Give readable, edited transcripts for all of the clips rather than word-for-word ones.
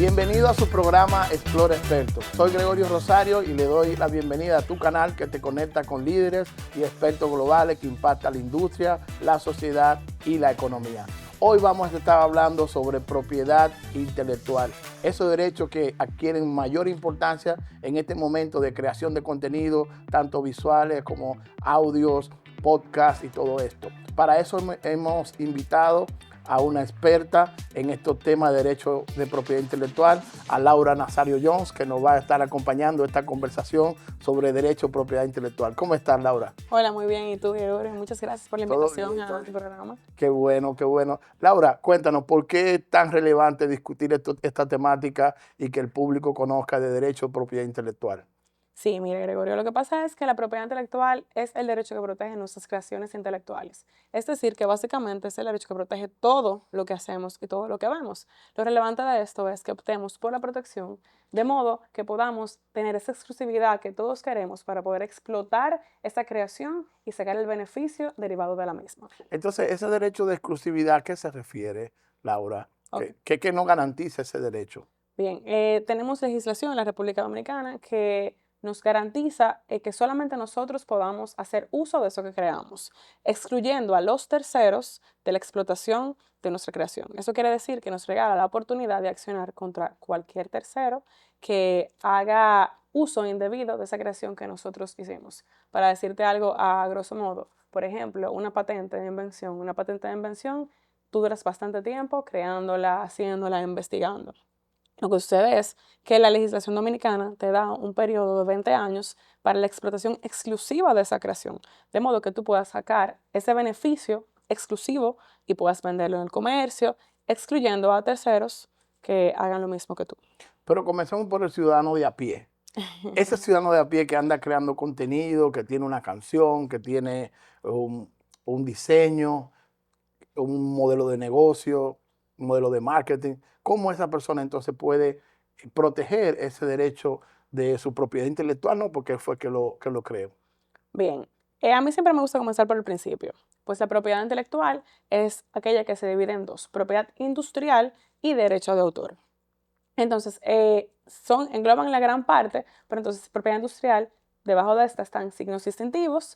Bienvenido a su programa Explora Expertos. Soy Gregorio Rosario y le doy la bienvenida a tu canal que te conecta con líderes y expertos globales que impactan la industria, la sociedad y la economía. Hoy vamos a estar hablando sobre propiedad intelectual, esos derechos que adquieren mayor importancia en este momento de creación de contenido, tanto visuales como audios, podcasts y todo esto. Para eso hemos invitado a una experta en estos temas de derecho de propiedad intelectual, a Laura Nazario Jones, que nos va a estar acompañando esta conversación sobre derecho de propiedad intelectual. ¿Cómo estás, Laura? Hola, muy bien. ¿Y tú, Gregorio? Muchas gracias por la invitación a tu programa. Qué bueno, qué bueno. Laura, cuéntanos, ¿por qué es tan relevante discutir esta temática y que el público conozca de derecho de propiedad intelectual? Sí, mire, Gregorio, lo que pasa es que la propiedad intelectual es el derecho que protege nuestras creaciones intelectuales. Es decir, que básicamente es el derecho que protege todo lo que hacemos y todo lo que vemos. Lo relevante de esto es que optemos por la protección de modo que podamos tener esa exclusividad que todos queremos para poder explotar esa creación y sacar el beneficio derivado de la misma. Entonces, ese derecho de exclusividad, ¿a qué se refiere, Laura? Okay. ¿Qué no garantiza ese derecho? Bien, tenemos legislación en la República Dominicana que nos garantiza que solamente nosotros podamos hacer uso de eso que creamos, excluyendo a los terceros de la explotación de nuestra creación. Eso quiere decir que nos regala la oportunidad de accionar contra cualquier tercero que haga uso indebido de esa creación que nosotros hicimos. Para decirte algo a grosso modo, por ejemplo, una patente de invención. Una patente de invención, tú duras bastante tiempo creándola, haciéndola, investigando. Lo que sucede es que la legislación dominicana te da un periodo de 20 años para la explotación exclusiva de esa creación, de modo que tú puedas sacar ese beneficio exclusivo y puedas venderlo en el comercio, excluyendo a terceros que hagan lo mismo que tú. Pero comencemos por el ciudadano de a pie. Ese ciudadano de a pie que anda creando contenido, que tiene una canción, que tiene un diseño, un modelo de negocio, un modelo de marketing, ¿cómo esa persona entonces puede proteger ese derecho de su propiedad intelectual? No, porque él fue que lo creó. Bien, a mí siempre me gusta comenzar por el principio, pues la propiedad intelectual es aquella que se divide en dos, propiedad industrial y derecho de autor. Entonces, engloban la gran parte, pero entonces propiedad industrial, debajo de esta están signos distintivos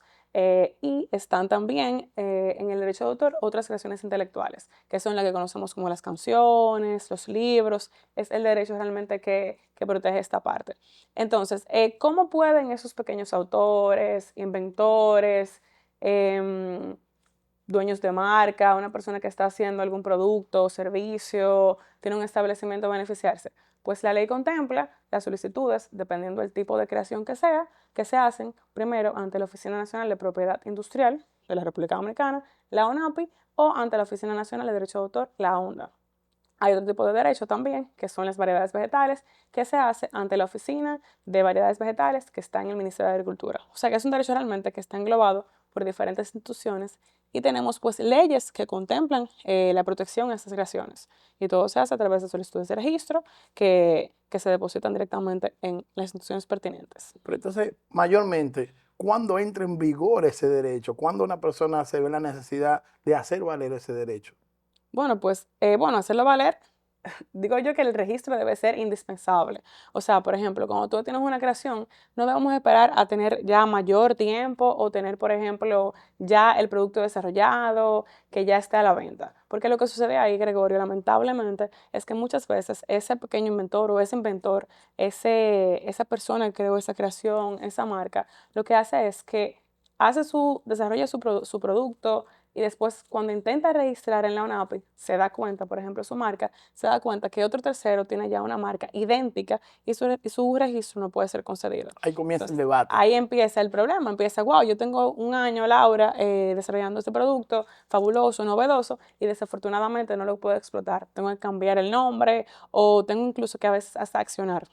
y están también en el derecho de autor otras creaciones intelectuales, que son las que conocemos como las canciones, los libros, es el derecho realmente que protege esta parte. Entonces, ¿cómo pueden esos pequeños autores, inventores, em, dueños de marca, una persona que está haciendo algún producto o servicio, tiene un establecimiento a beneficiarse? Pues la ley contempla las solicitudes, dependiendo del tipo de creación que se hacen primero ante la Oficina Nacional de Propiedad Industrial de la República Dominicana, la ONAPI, o ante la Oficina Nacional de Derecho de Autor, la ONDA. Hay otro tipo de derecho también, que son las variedades vegetales, que se hace ante la Oficina de Variedades Vegetales, que está en el Ministerio de Agricultura. O sea que es un derecho realmente que está englobado por diferentes instituciones y tenemos pues leyes que contemplan la protección a estas creaciones. Y todo se hace a través de solicitudes de registro que se depositan directamente en las instituciones pertinentes. Pero entonces, mayormente, ¿cuándo entra en vigor ese derecho? ¿Cuándo una persona se ve la necesidad de hacer valer ese derecho? Bueno, pues, hacerlo valer, digo yo que el registro debe ser indispensable. O sea, por ejemplo, cuando tú tienes una creación, no debemos esperar a tener ya mayor tiempo o tener, por ejemplo, ya el producto desarrollado, que ya esté a la venta. Porque lo que sucede ahí, Gregorio, lamentablemente, es que muchas veces ese pequeño inventor o ese inventor, esa persona que creó esa creación, esa marca, lo que hace es que desarrolla su producto y después cuando intenta registrar en la ONAPI, se da cuenta, por ejemplo, su marca, se da cuenta que otro tercero tiene ya una marca idéntica y su registro no puede ser concedido. Ahí comienza el Entonces, debate. ahí empieza el problema, empieza, wow, yo tengo un año, Laura, desarrollando este producto, fabuloso, novedoso, y desafortunadamente no lo puedo explotar. Tengo que cambiar el nombre o tengo incluso que a veces hasta accionar.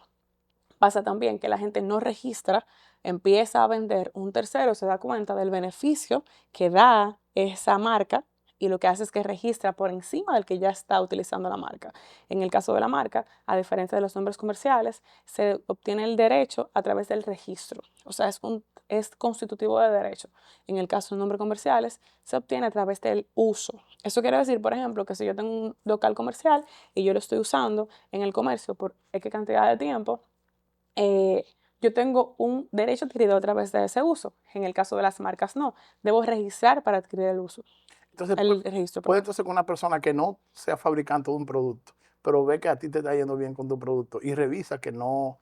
Pasa también que la gente no registra, empieza a vender, un tercero se da cuenta del beneficio que da esa marca y lo que hace es que registra por encima del que ya está utilizando la marca. En el caso de la marca, a diferencia de los nombres comerciales, se obtiene el derecho a través del registro. O sea, es constitutivo de derecho. En el caso de nombres comerciales, se obtiene a través del uso. Eso quiere decir, por ejemplo, que si yo tengo un local comercial y yo lo estoy usando en el comercio por X cantidad de tiempo, eh, yo tengo un derecho adquirido a través de ese uso. En el caso de las marcas, no. Debo registrar para adquirir el uso. Entonces, El registro, puede perdón. entonces con una persona que no sea fabricante de un producto, pero ve que a ti te está yendo bien con tu producto y revisa que no,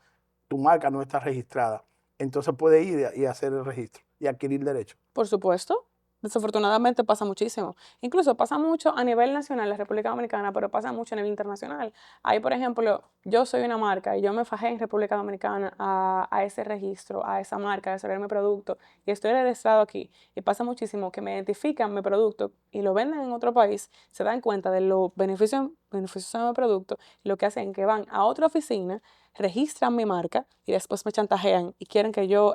tu marca no está registrada, entonces puede ir y hacer el registro y adquirir derecho. Por supuesto. Desafortunadamente pasa muchísimo. Incluso pasa mucho a nivel nacional, en la República Dominicana, pero pasa mucho a nivel internacional. Ahí, por ejemplo, yo soy una marca y yo me fajé en República Dominicana a ese registro, a esa marca, a desarrollar mi producto y estoy registrado aquí. Y pasa muchísimo que me identifican mi producto y lo venden en otro país, se dan cuenta de los beneficios de mi producto y lo que hacen es que van a otra oficina, registran mi marca y después me chantajean y quieren que yo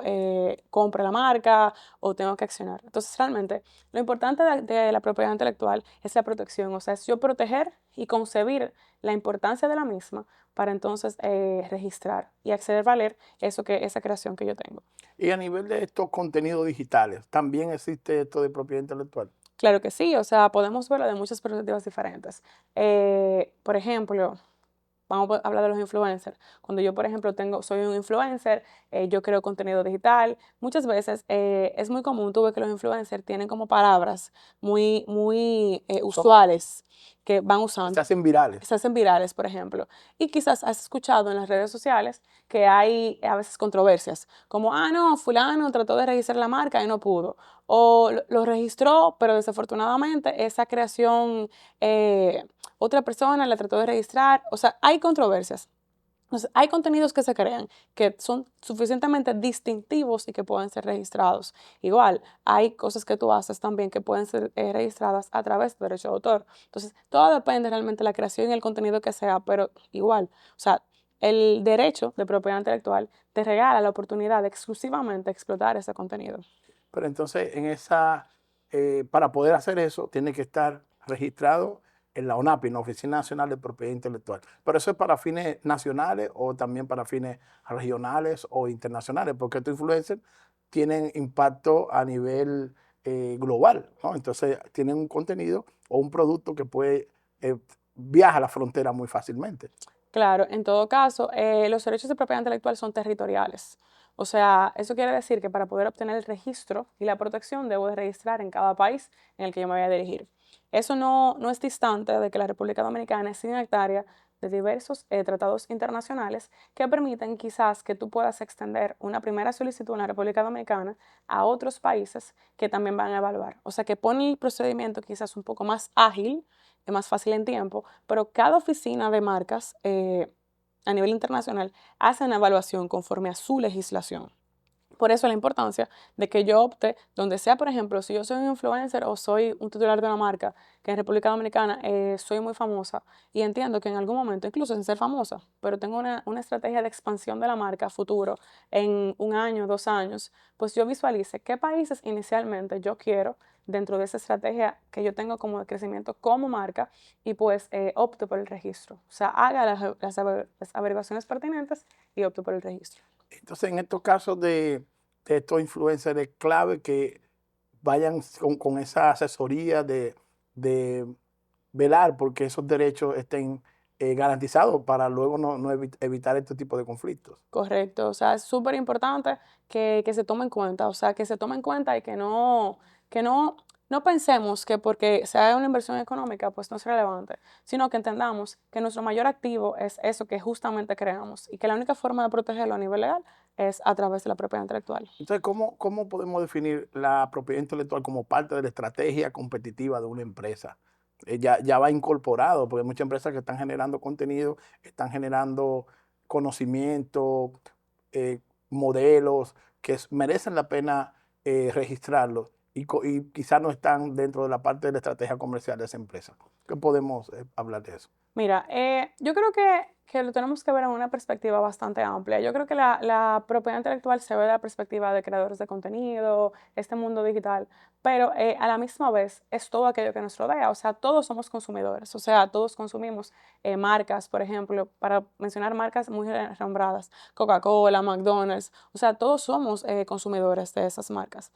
compre la marca o tengo que accionar. Entonces, realmente, lo importante de la propiedad intelectual es la protección, o sea, es yo proteger y concebir la importancia de la misma para entonces registrar y hacer valer esa creación que yo tengo. Y a nivel de estos contenidos digitales, también existe esto de propiedad intelectual. Claro que sí, o sea, podemos verlo de muchas perspectivas diferentes. Por ejemplo, vamos a hablar de los influencers. Cuando yo, por ejemplo, soy un influencer, yo creo contenido digital. Muchas veces es muy común, tú ves que los influencers tienen como palabras muy Son, usuales que van se usando, hacen virales. se hacen virales, por ejemplo. Y quizás has escuchado en las redes sociales que hay a veces controversias, como, no, fulano trató de registrar la marca y no pudo. O lo registró, pero desafortunadamente esa creación, otra persona la trató de registrar. O sea, hay controversias. Entonces, hay contenidos que se crean que son suficientemente distintivos y que pueden ser registrados. Igual, hay cosas que tú haces también que pueden ser registradas a través de derecho de autor. Entonces, todo depende realmente de la creación y el contenido que sea, pero igual, o sea, el derecho de propiedad intelectual te regala la oportunidad de exclusivamente explotar ese contenido. Pero entonces, para poder hacer eso, tiene que estar registrado en la ONAPI, en la Oficina Nacional de Propiedad Intelectual. Pero eso es para fines nacionales o también para fines regionales o internacionales, porque estos influencers tienen impacto a nivel global, ¿no? Entonces, tienen un contenido o un producto que puede viaja la frontera muy fácilmente. Claro, en todo caso, los derechos de propiedad intelectual son territoriales. O sea, eso quiere decir que para poder obtener el registro y la protección debo de registrar en cada país en el que yo me voy a dirigir. Eso no es distante de que la República Dominicana es signataria de diversos tratados internacionales que permiten quizás que tú puedas extender una primera solicitud en la República Dominicana a otros países que también van a evaluar. O sea, que pone el procedimiento quizás un poco más ágil, es más fácil en tiempo, pero cada oficina de marcas a nivel internacional hace una evaluación conforme a su legislación. Por eso la importancia de que yo opte, donde sea, por ejemplo, si yo soy un influencer o soy un titular de una marca, que en República Dominicana soy muy famosa y entiendo que en algún momento, incluso sin ser famosa, pero tengo una estrategia de expansión de la marca a futuro, en un año, 2 años, pues yo visualice qué países inicialmente yo quiero dentro de esa estrategia que yo tengo como de crecimiento como marca y pues opto por el registro. O sea, haga las averiguaciones pertinentes y opto por el registro. Entonces, en estos casos de estos influencers es clave que vayan con esa asesoría de velar porque esos derechos estén garantizados para luego no evitar este tipo de conflictos. Correcto, o sea, es súper importante que se tome en cuenta, o sea, que se tome en cuenta y que no pensemos que porque sea una inversión económica, pues no es relevante, sino que entendamos que nuestro mayor activo es eso que justamente creamos y que la única forma de protegerlo a nivel legal es a través de la propiedad intelectual. Entonces, ¿cómo podemos definir la propiedad intelectual como parte de la estrategia competitiva de una empresa? Ya va incorporado, porque hay muchas empresas que están generando contenido, están generando conocimiento, eh, modelos merecen la pena registrarlos y quizás no están dentro de la parte de la estrategia comercial de esa empresa. ¿Qué podemos hablar de eso? Mira, yo creo que lo tenemos que ver en una perspectiva bastante amplia. Yo creo que la propiedad intelectual se ve de la perspectiva de creadores de contenido, este mundo digital, pero a la misma vez es todo aquello que nos rodea. O sea, todos somos consumidores, o sea, todos consumimos marcas, por ejemplo, para mencionar marcas muy renombradas, Coca-Cola, McDonald's, o sea, todos somos consumidores de esas marcas.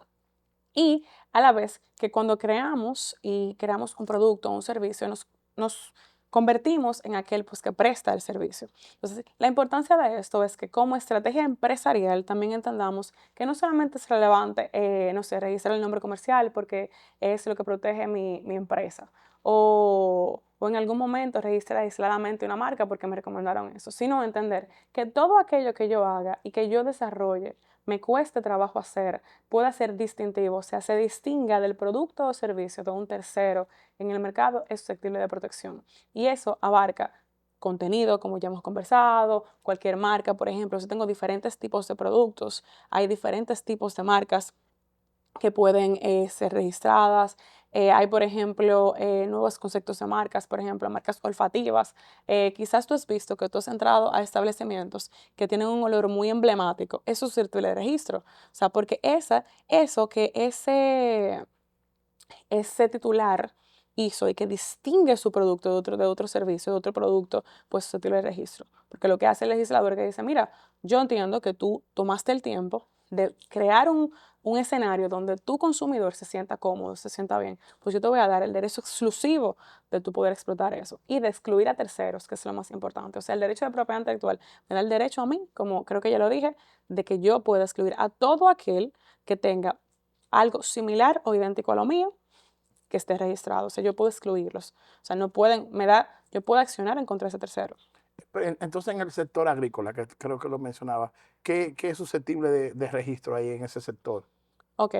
Y a la vez que cuando creamos y creamos un producto o un servicio, nos convertimos en aquel pues, que presta el servicio. Entonces, la importancia de esto es que como estrategia empresarial también entendamos que no solamente es relevante, no sé, registrar el nombre comercial porque es lo que protege mi empresa, o en algún momento registrar aisladamente una marca porque me recomendaron eso, sino entender que todo aquello que yo haga y que yo desarrolle me cueste trabajo hacer, pueda ser distintivo, o sea, se distinga del producto o servicio de un tercero en el mercado, es susceptible de protección. Y eso abarca contenido, como ya hemos conversado, cualquier marca, por ejemplo, si tengo diferentes tipos de productos, hay diferentes tipos de marcas que pueden ser registradas. Hay, por ejemplo, nuevos conceptos de marcas, por ejemplo, marcas olfativas. Quizás tú has visto que tú has entrado a establecimientos que tienen un olor muy emblemático. Eso es susceptible de registro. O sea, porque ese titular hizo y que distingue su producto de otro servicio, de otro producto, pues se tiene el registro. Porque lo que hace el legislador es que dice, mira, yo entiendo que tú tomaste el tiempo de crear un escenario donde tu consumidor se sienta cómodo, se sienta bien, pues yo te voy a dar el derecho exclusivo de tu poder explotar eso y de excluir a terceros, que es lo más importante. O sea, el derecho de propiedad intelectual me da el derecho a mí, como creo que ya lo dije, de que yo pueda excluir a todo aquel que tenga algo similar o idéntico a lo mío que esté registrado. O sea, yo puedo excluirlos. O sea, no pueden, yo puedo accionar en contra de ese tercero. Entonces, en el sector agrícola, que creo que lo mencionaba, ¿qué es susceptible de registro ahí en ese sector? Ok,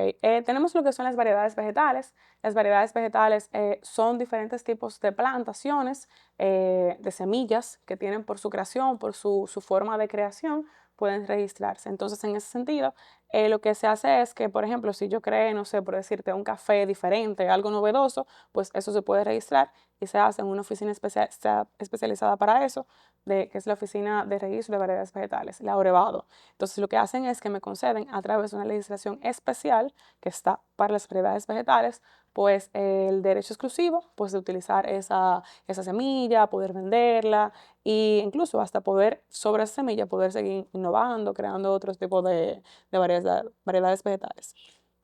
tenemos lo que son las variedades vegetales. Las variedades vegetales son diferentes tipos de plantaciones, de semillas que tienen por su creación, por su forma de creación, pueden registrarse. Entonces, en ese sentido, lo que se hace es que, por ejemplo, si yo creo, no sé, por decirte, un café diferente, algo novedoso, pues eso se puede registrar y se hace en una oficina está especializada para eso, que es la Oficina de Registro de Variedades Vegetales, la Orevado. Entonces, lo que hacen es que me conceden a través de una legislación especial que está para las variedades vegetales, pues el derecho exclusivo pues, de utilizar esa semilla, poder venderla e incluso hasta poder, sobre esa semilla, poder seguir innovando, creando otros tipos de variedades vegetales.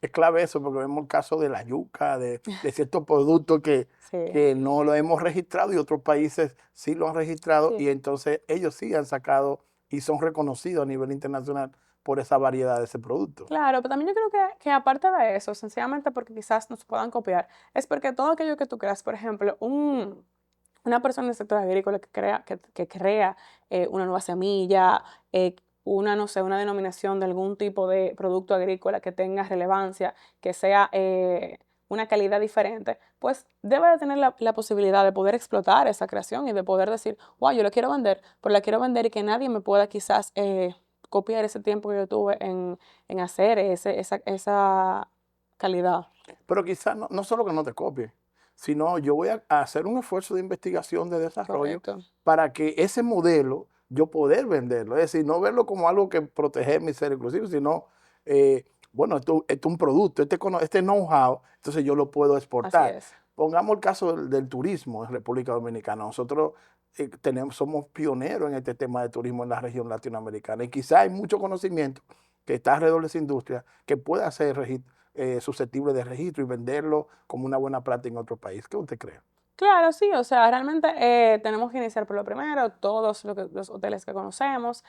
Es clave eso, porque vemos el caso de la yuca, de ciertos productos Sí, que no lo hemos registrado y otros países sí lo han registrado sí. y entonces ellos sí han sacado y son reconocidos a nivel internacional por esa variedad de ese producto. Claro, pero también yo creo que aparte de eso, sencillamente porque quizás nos puedan copiar, es porque todo aquello que tú creas, por ejemplo, una persona del sector agrícola que crea una nueva semilla, no sé, una denominación de algún tipo de producto agrícola que tenga relevancia, que sea una calidad diferente, pues debe de tener la posibilidad de poder explotar esa creación y de poder decir, wow, yo la quiero vender, pero la quiero vender y que nadie me pueda quizás copiar ese tiempo que yo tuve en hacer esa calidad. Pero quizás no solo que no te copien, sino yo voy a hacer un esfuerzo de investigación, de desarrollo, Correcto. para que ese modelo yo poder venderlo. Es decir, no verlo como algo que proteger mi ser exclusivo, sino, bueno, esto es un producto, este know-how, entonces yo lo puedo Así exportar. es. Pongamos el caso del turismo en República Dominicana. Nosotros somos pioneros en este tema de turismo en la región latinoamericana y quizá hay mucho conocimiento que está alrededor de esa industria que pueda ser susceptible de registro y venderlo como una buena práctica en otro país. ¿Qué usted cree? Claro, sí, o sea, realmente tenemos que iniciar por lo primero. Todos los hoteles que conocemos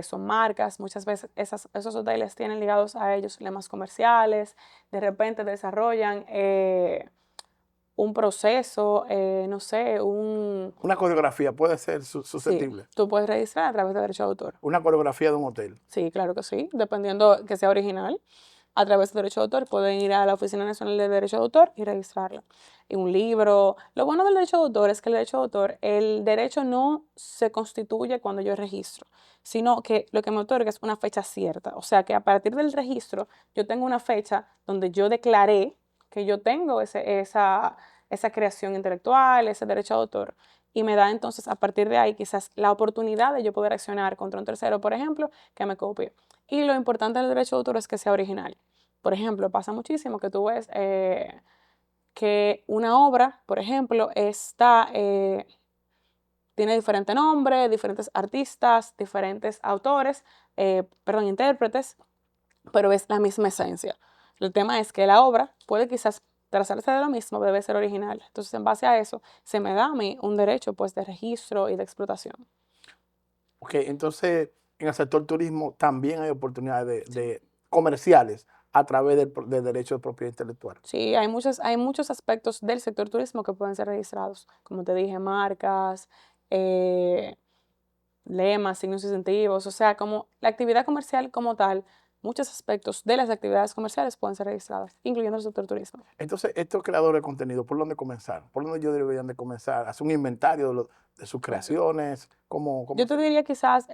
son marcas. Muchas veces esos hoteles tienen ligados a ellos lemas comerciales. De repente desarrollan un proceso, no sé, Una coreografía puede ser sí, susceptible. tú puedes registrar a través de derecho de autor. Una coreografía de un hotel. Sí, claro que sí, dependiendo que sea original. A través de derecho de autor pueden ir a la Oficina Nacional de Derecho de Autor y registrarla. Y un libro. Lo bueno del derecho de autor es que el derecho de autor, el derecho no se constituye cuando yo registro, sino que lo que me otorga es una fecha cierta. O sea que a partir del registro yo tengo una fecha donde yo declaré que yo tengo esa creación intelectual, ese derecho de autor. y me da entonces a partir de ahí quizás la oportunidad de yo poder accionar contra un tercero, por ejemplo, que me copie. Y lo importante del derecho de autor es que sea original. Por ejemplo, pasa muchísimo que tú ves que una obra, por ejemplo, tiene diferente nombre, diferentes artistas, diferentes autores, intérpretes, pero es la misma esencia. El tema es que la obra puede quizás trazarse de lo mismo, pero debe ser original. Entonces, en base a eso, se me da a mí un derecho pues, de registro y de explotación. Ok, entonces en el sector turismo también hay oportunidades de comerciales a través del derecho de propiedad intelectual. Sí, hay muchos aspectos del sector turismo que pueden ser registrados. Como te dije, marcas, eh, lemas, signos distintivos, o sea, como la actividad comercial como tal, muchos aspectos de las actividades comerciales pueden ser registradas, incluyendo el sector turismo. Entonces, estos creadores de contenido, ¿por dónde comenzar? ¿Por dónde yo deberían de comenzar? ¿Hacer un inventario de sus creaciones? ¿Cómo Yo te sería? diría quizás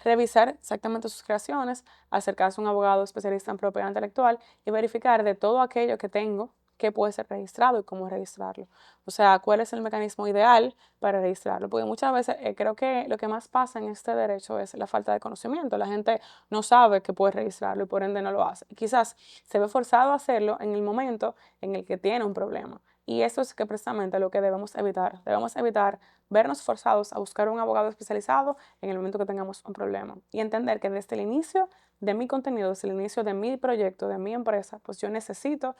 revisar exactamente sus creaciones, acercarse a un abogado especialista en propiedad intelectual y verificar de todo aquello que tengo que puede ser registrado y cómo registrarlo. O sea, cuál es el mecanismo ideal para registrarlo. Porque muchas veces creo que lo que más pasa en este derecho es la falta de conocimiento. La gente no sabe que puede registrarlo y por ende no lo hace. Y quizás se ve forzado a hacerlo en el momento en el que tiene un problema. Y eso es que precisamente lo que debemos evitar. Debemos evitar vernos forzados a buscar un abogado especializado en el momento que tengamos un problema y entender que desde el inicio de mi contenido, desde el inicio de mi proyecto, de mi empresa, pues yo necesito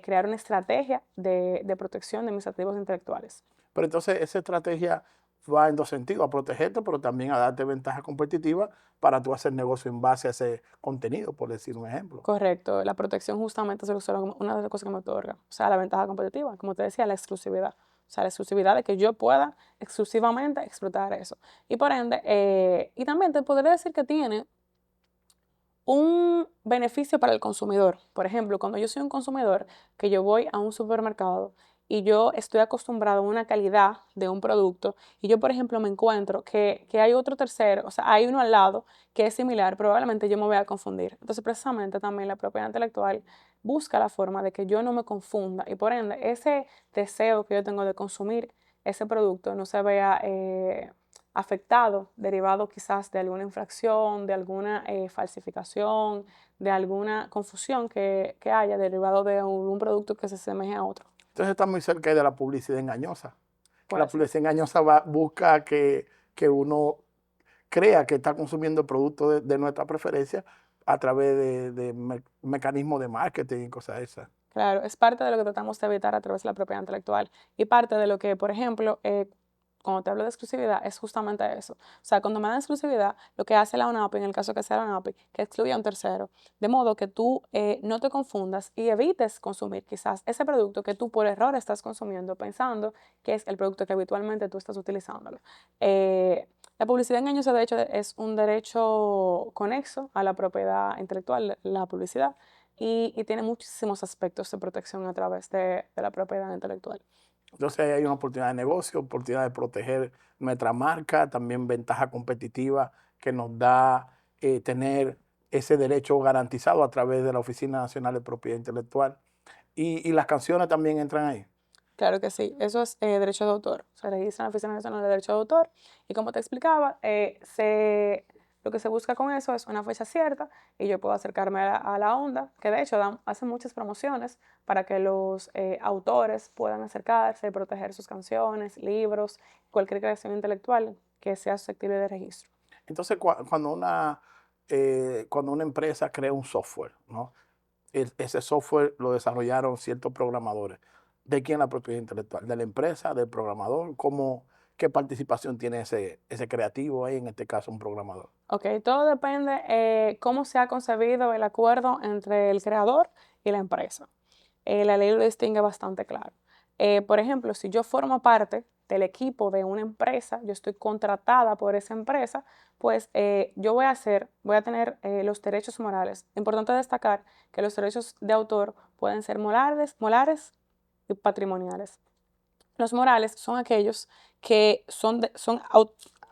crear una estrategia de protección de mis activos intelectuales. Pero entonces esa estrategia va en dos sentidos, a protegerte, pero también a darte ventaja competitiva para tú hacer negocio en base a ese contenido, por decir un ejemplo. Correcto, la protección justamente es una de las cosas que me otorga, o sea, la ventaja competitiva, como te decía, la exclusividad. O sea, la exclusividad de que yo pueda exclusivamente explotar eso. Y por ende, y también te podría decir que tiene un beneficio para el consumidor. Por ejemplo, cuando yo soy un consumidor que yo voy a un supermercado y yo estoy acostumbrado a una calidad de un producto y yo, por ejemplo, me encuentro que hay otro tercero, o sea, hay uno al lado que es similar, probablemente yo me voy a confundir. Entonces, precisamente también la propiedad intelectual busca la forma de que yo no me confunda y por ende ese deseo que yo tengo de consumir ese producto no se vea afectado, derivado quizás de alguna infracción, de alguna falsificación, de alguna confusión que haya derivado de un producto que se asemeje a otro. Entonces está muy cerca ahí de la publicidad engañosa, que la Puede ser. publicidad engañosa busca que uno crea que está consumiendo el producto de nuestra preferencia a través de mecanismos de marketing y cosas de esas. Claro, es parte de lo que tratamos de evitar a través de la propiedad intelectual y parte de lo que, por ejemplo, cuando te hablo de exclusividad, es justamente eso. O sea, cuando me dan exclusividad, lo que hace la ONAPI, en el caso que sea la ONAPI, que excluye a un tercero, de modo que tú no te confundas y evites consumir quizás ese producto que tú por error estás consumiendo pensando que es el producto que habitualmente tú estás utilizándolo. La publicidad engañosa, de hecho, es un derecho conexo a la propiedad intelectual, la publicidad y tiene muchísimos aspectos de protección a través de la propiedad intelectual. Entonces ahí hay una oportunidad de negocio, oportunidad de proteger nuestra marca, también ventaja competitiva que nos da tener ese derecho garantizado a través de la Oficina Nacional de Propiedad Intelectual. Y las canciones también entran ahí. Claro que sí, eso es derecho de autor. Se registra en la Oficina Nacional de Derecho de Autor y como te explicaba, lo que se busca con eso es una fecha cierta y yo puedo acercarme a la onda, que de hecho hacen muchas promociones para que los autores puedan acercarse y proteger sus canciones, libros, cualquier creación intelectual que sea susceptible de registro. Entonces cuando una empresa crea un software, ¿no? Ese software lo desarrollaron ciertos programadores. ¿De quién la propiedad intelectual? ¿De la empresa, del programador? ¿Qué participación tiene ese creativo ahí, en este caso un programador? Ok, todo depende cómo se ha concebido el acuerdo entre el creador y la empresa. La ley lo distingue bastante claro. Por ejemplo, si yo formo parte del equipo de una empresa, yo estoy contratada por esa empresa, pues yo voy a tener los derechos morales. Importante destacar que los derechos de autor pueden ser molares y patrimoniales. Los morales son aquellos que son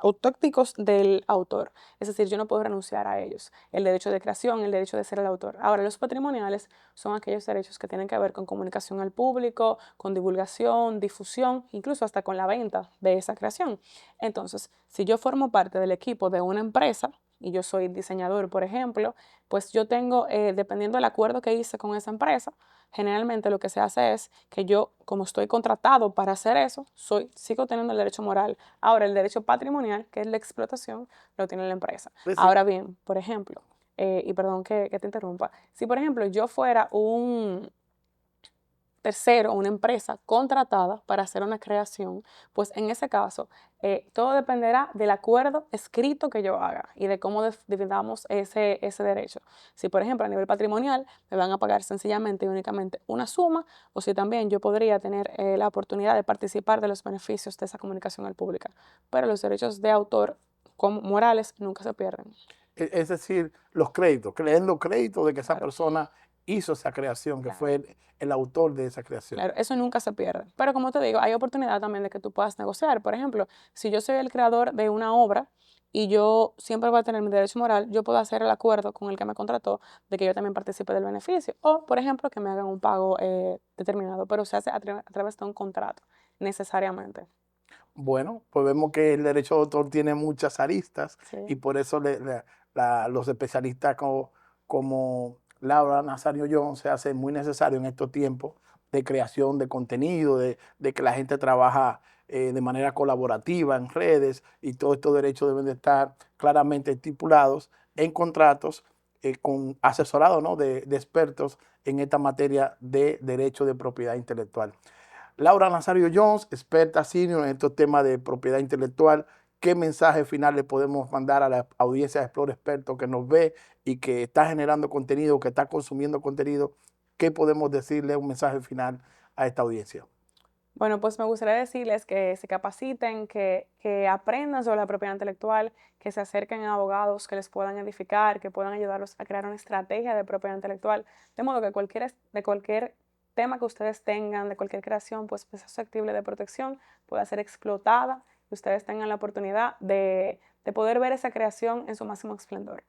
autócticos del autor. Es decir, yo no puedo renunciar a ellos. El derecho de creación, el derecho de ser el autor. Ahora, los patrimoniales son aquellos derechos que tienen que ver con comunicación al público, con divulgación, difusión, incluso hasta con la venta de esa creación. Entonces, si yo formo parte del equipo de una empresa y yo soy diseñador, por ejemplo, pues yo tengo, dependiendo del acuerdo que hice con esa empresa, generalmente lo que se hace es que yo, como estoy contratado para hacer eso, sigo teniendo el derecho moral. Ahora, el derecho patrimonial, que es la explotación, lo tiene la empresa. Pues sí. Ahora bien, por ejemplo, y perdón que te interrumpa, si por ejemplo yo fuera un tercero, una empresa contratada para hacer una creación, pues en ese caso todo dependerá del acuerdo escrito que yo haga y de cómo dividamos ese derecho. Si, por ejemplo, a nivel patrimonial me van a pagar sencillamente y únicamente una suma, o si también yo podría tener la oportunidad de participar de los beneficios de esa comunicación al público. Pero los derechos de autor como morales nunca se pierden. Es decir, los créditos, que le den los créditos de que esa Claro. persona hizo esa creación, que Claro. fue el autor de esa creación. Claro, eso nunca se pierde. Pero como te digo, hay oportunidad también de que tú puedas negociar. Por ejemplo, si yo soy el creador de una obra y yo siempre voy a tener mi derecho moral, yo puedo hacer el acuerdo con el que me contrató de que yo también participe del beneficio. O, por ejemplo, que me hagan un pago determinado, pero se hace a través de un contrato, necesariamente. Bueno, pues vemos que el derecho de autor tiene muchas aristas y Sí. por eso los especialistas como Laura Nazario Jones se hace muy necesario en estos tiempos de creación de contenido, de que la gente trabaja de manera colaborativa en redes y todos estos derechos deben de estar claramente estipulados en contratos con asesorado, ¿no?, de expertos en esta materia de derecho de propiedad intelectual. Laura Nazario Jones, experta senior en estos temas de propiedad intelectual. ¿Qué mensaje final le podemos mandar a la audiencia de Explore Experto que nos ve y que está generando contenido, que está consumiendo contenido? ¿Qué podemos decirle un mensaje final a esta audiencia? Bueno, pues me gustaría decirles que se capaciten, que aprendan sobre la propiedad intelectual, que se acerquen a abogados que les puedan edificar, que puedan ayudarlos a crear una estrategia de propiedad intelectual, de modo que de cualquier tema que ustedes tengan, de cualquier creación, pues sea susceptible de protección, pueda ser explotada y ustedes tengan la oportunidad de poder ver esa creación en su máximo esplendor.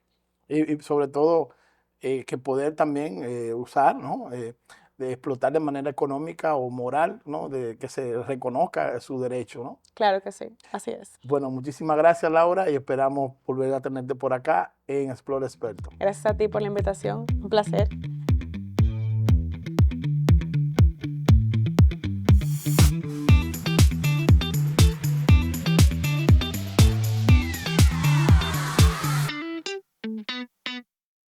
Y sobre todo que poder también usar, ¿no?, de explotar de manera económica o moral, ¿no?, de que se reconozca su derecho, ¿no? Claro que sí, así es. Bueno, muchísimas gracias, Laura, y esperamos volver a tenerte por acá en Explore Experto. Gracias a ti por la invitación, un placer.